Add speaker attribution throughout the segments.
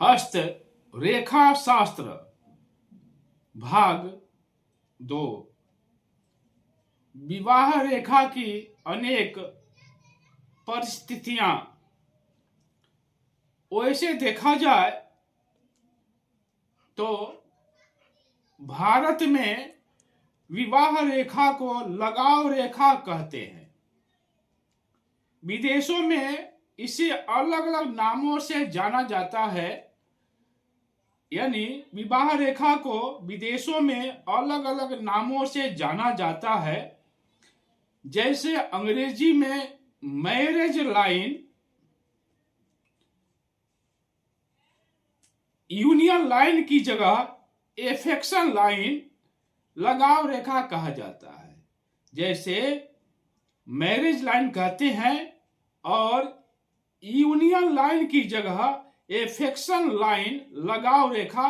Speaker 1: हस्त रेखा शास्त्र भाग 2। विवाह रेखा की अनेक परिस्थितियां। वैसे देखा जाए तो भारत में विवाह रेखा को लगाव रेखा कहते हैं। विदेशों में इसे अलग अलग नामों से जाना जाता है। यानी विवाह रेखा को विदेशों में अलग अलग नामों से जाना जाता है। जैसे अंग्रेजी में मैरिज लाइन, यूनियन लाइन की जगह एफेक्शन लाइन, लगाव रेखा कहा जाता है। जैसे मैरिज लाइन कहते हैं और यूनियन लाइन की जगह एफेक्शन लाइन, लगाव रेखा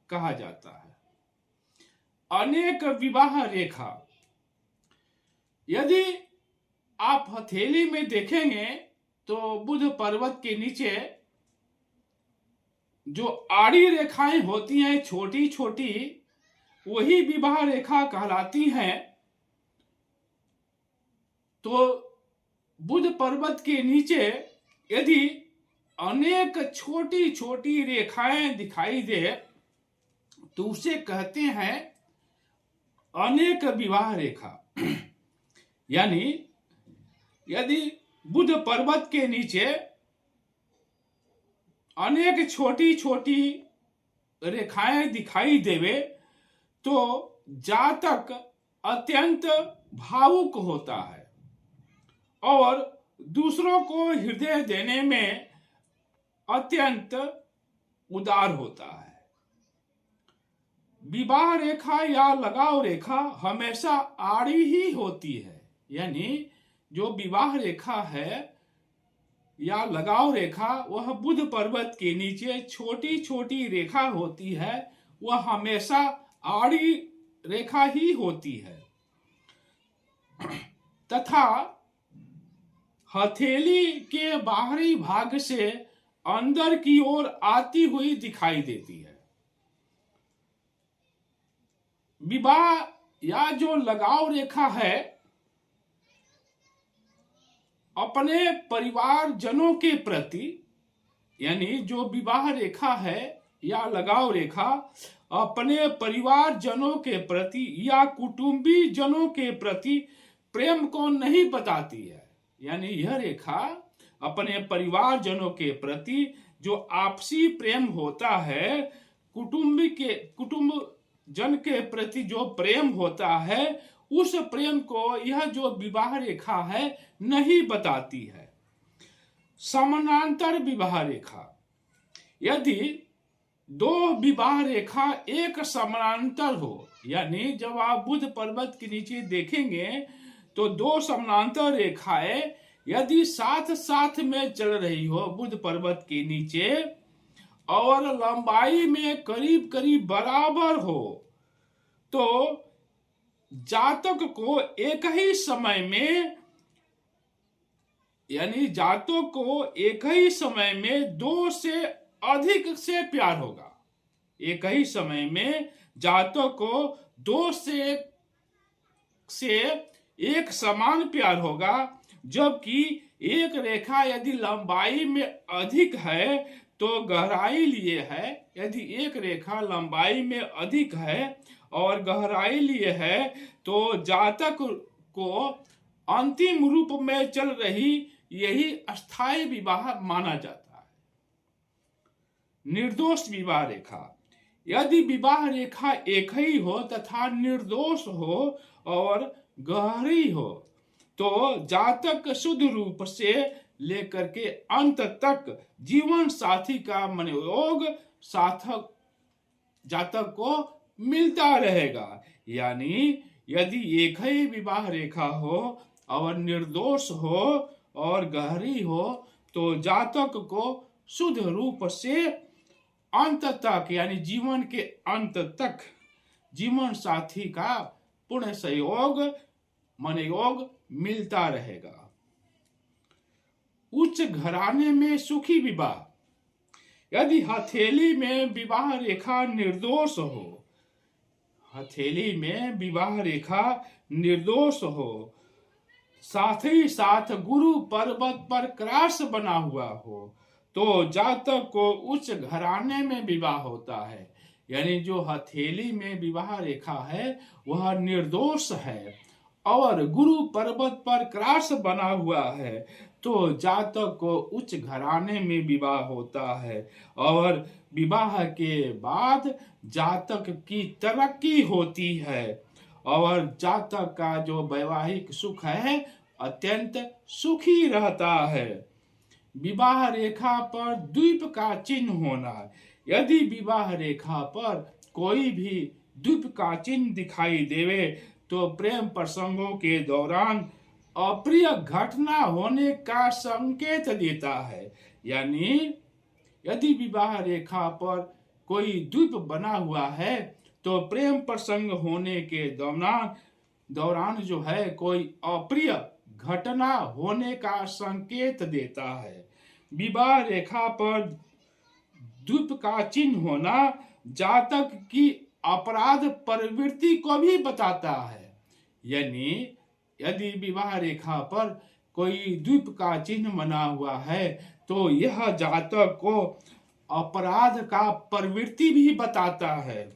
Speaker 1: कहा जाता है। अनेक विवाह रेखा, यदि आप हथेली में देखेंगे तो बुध पर्वत के नीचे जो आड़ी रेखाएं होती हैं छोटी छोटी, वही विवाह रेखा कहलाती हैं। तो बुध पर्वत के नीचे यदि अनेक छोटी छोटी रेखाएं दिखाई दे तो उसे कहते हैं अनेक विवाह रेखा। यानी यदि बुध पर्वत के नीचे अनेक छोटी छोटी रेखाएं दिखाई देवे तो जातक अत्यंत भावुक होता है और दूसरों को हृदय देने में अत्यंत उदार होता है। विवाह रेखा या लगाव रेखा हमेशा आड़ी ही होती है। यानी जो विवाह रेखा है या लगाव रेखा, वह बुध पर्वत के नीचे छोटी छोटी रेखा होती है, वह हमेशा आड़ी रेखा ही होती है तथा हथेली के बाहरी भाग से अंदर की ओर आती हुई दिखाई देती है। विवाह या जो लगाव रेखा है अपने परिवार जनों के प्रति, यानी जो विवाह रेखा है या लगाव रेखा अपने परिवार जनों के प्रति या कुटुंबी जनों के प्रति प्रेम को नहीं बताती है। यानी यह रेखा अपने परिवार जनों के प्रति जो आपसी प्रेम होता है, कुटुंब जन के प्रति जो प्रेम होता है, उस प्रेम को यह जो विवाह रेखा है नहीं बताती है। समानांतर विवाह रेखा, यदि दो विवाह रेखा एक समानांतर हो, यानी जब आप बुध पर्वत के नीचे देखेंगे तो दो समानांतर रेखाएं यदि साथ साथ में चल रही हो बुध पर्वत के नीचे और लंबाई में करीब करीब बराबर हो, तो जातक को एक ही समय में, यानी जातक को एक ही समय में दो से अधिक से प्यार होगा। एक ही समय में जातक को दो से एक समान प्यार होगा। जबकि एक रेखा यदि लंबाई में अधिक है तो गहराई लिए है, यदि एक रेखा लंबाई में अधिक है और गहराई लिए है तो जातक को अंतिम रूप में चल रही यही अस्थायी विवाह माना जाता है। निर्दोष विवाह रेखा, यदि विवाह रेखा एक ही हो तथा निर्दोष हो और गहरी हो तो जातक शुद्ध रूप से लेकर के अंत तक जीवन साथी का मनोयोग साथक जातक को मिलता रहेगा। यानी यदि एक ही विवाह रेखा हो और निर्दोष हो और गहरी हो तो जातक को शुद्ध रूप से अंत तक, यानी जीवन के अंत तक जीवन साथी का पूर्ण सहयोग मनोयोग मिलता रहेगा। उच्च घराने में सुखी विवाह, यदि हथेली में विवाह रेखा निर्दोष हो, हथेली में विवाह रेखा निर्दोष हो, साथ ही साथ गुरु पर्वत पर क्रॉस बना हुआ हो, तो जातक को उच्च घराने में विवाह होता है। यानी जो हथेली में विवाह रेखा है वह निर्दोष है और गुरु पर्वत पर क्रॉस बना हुआ है, तो जातक को उच्च घराने में विवाह होता है और विवाह के बाद जातक की तरक्की होती है और जातक का जो वैवाहिक सुख है अत्यंत सुखी रहता है। विवाह रेखा पर द्वीप का चिन्ह होना, यदि विवाह रेखा पर कोई भी द्वीप का चिन्ह दिखाई देवे तो प्रेम प्रसंगों के दौरान अप्रिय घटना होने का संकेत देता है। यानी यदि विवाह रेखा पर कोई द्वीप बना हुआ है तो प्रेम प्रसंग होने के दौरान जो है कोई अप्रिय घटना होने का संकेत देता है। विवाह रेखा पर द्वीप का चिन्ह होना जातक की अपराध प्रवृत्ति को भी बताता है। यानी यदि विवाह रेखा पर कोई द्वीप का चिन्ह बना हुआ है तो यह जातक को अपराध का प्रवृत्ति भी बताता है।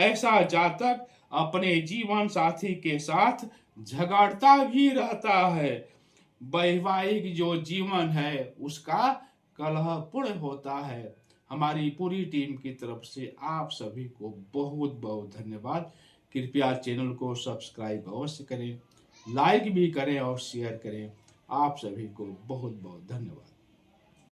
Speaker 1: ऐसा जातक अपने जीवन साथी के साथ झगड़ता भी रहता है। वैवाहिक जो जीवन है उसका कलहपूर्ण होता है। हमारी पूरी टीम की तरफ से आप सभी को बहुत बहुत धन्यवाद। कृपया चैनल को सब्सक्राइब अवश्य करें, लाइक भी करें और शेयर करें। आप सभी को बहुत बहुत धन्यवाद।